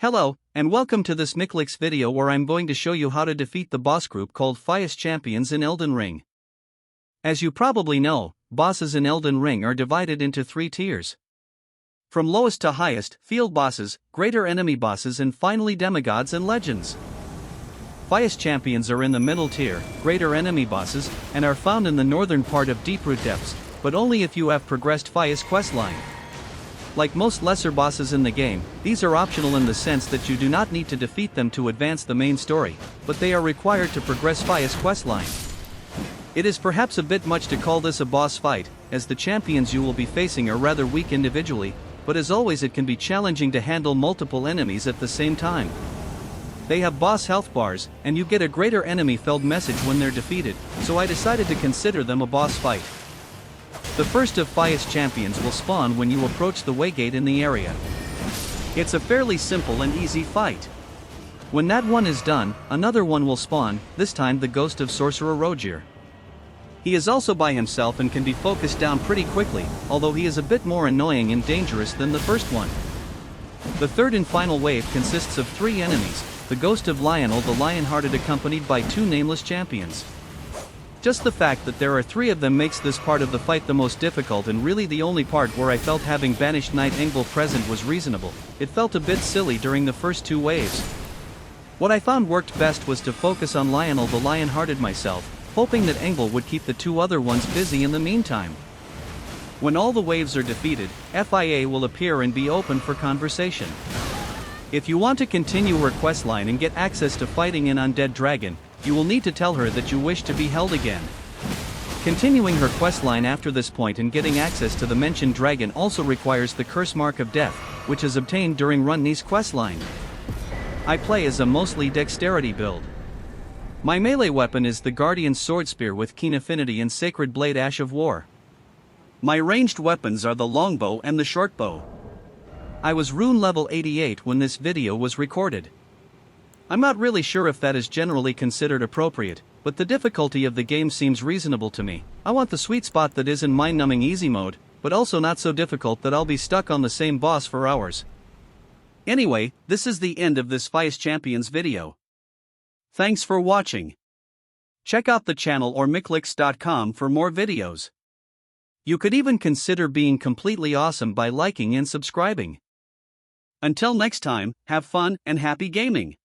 Hello, and welcome to this Michlix video where I'm going to show you how to defeat the boss group called Fias Champions in Elden Ring. As you probably know, bosses in Elden Ring are divided into 3 tiers. From lowest to highest, field bosses, greater enemy bosses and finally demigods and legends. Fias Champions are in the middle tier, greater enemy bosses, and are found in the northern part of Deeproot Depths, but only if you have progressed Fias questline. Like most lesser bosses in the game, these are optional in the sense that you do not need to defeat them to advance the main story, but they are required to progress Fias questline. It is perhaps a bit much to call this a boss fight, as the champions you will be facing are rather weak individually, but as always it can be challenging to handle multiple enemies at the same time. They have boss health bars, and you get a greater enemy felled message when they're defeated, so I decided to consider them a boss fight. The first of Fias Champions will spawn when you approach the waygate in the area. It's a fairly simple and easy fight. When that one is done, another one will spawn, this time the ghost of Sorcerer Rogier. He is also by himself and can be focused down pretty quickly, although he is a bit more annoying and dangerous than the first one. The third and final wave consists of 3 enemies, the ghost of Lionel the Lionhearted accompanied by 2 nameless champions. Just the fact that there are 3 of them makes this part of the fight the most difficult and really the only part where I felt having Banished Knight Engel present was reasonable. It felt a bit silly during the first 2 waves. What I found worked best was to focus on Lionel the Lionhearted myself, hoping that Engel would keep the 2 other ones busy in the meantime. When all the waves are defeated, FIA will appear and be open for conversation. If you want to continue her questline and get access to fighting an undead dragon, you will need to tell her that you wish to be held again. Continuing her questline after this point and getting access to the mentioned dragon also requires the Curse Mark of Death, which is obtained during Runni's questline. I play as a mostly Dexterity build. My melee weapon is the Guardian Swordspear with keen affinity and Sacred Blade Ash of War. My ranged weapons are the Longbow and the Shortbow. I was rune level 88 when this video was recorded. I'm not really sure if that is generally considered appropriate, but the difficulty of the game seems reasonable to me. I want the sweet spot that is in mind-numbing easy mode, but also not so difficult that I'll be stuck on the same boss for hours. Anyway, this is the end of this Fias Champions video. Thanks for watching. Check out the channel or michlix.com for more videos. You could even consider being completely awesome by liking and subscribing. Until next time, have fun and happy gaming.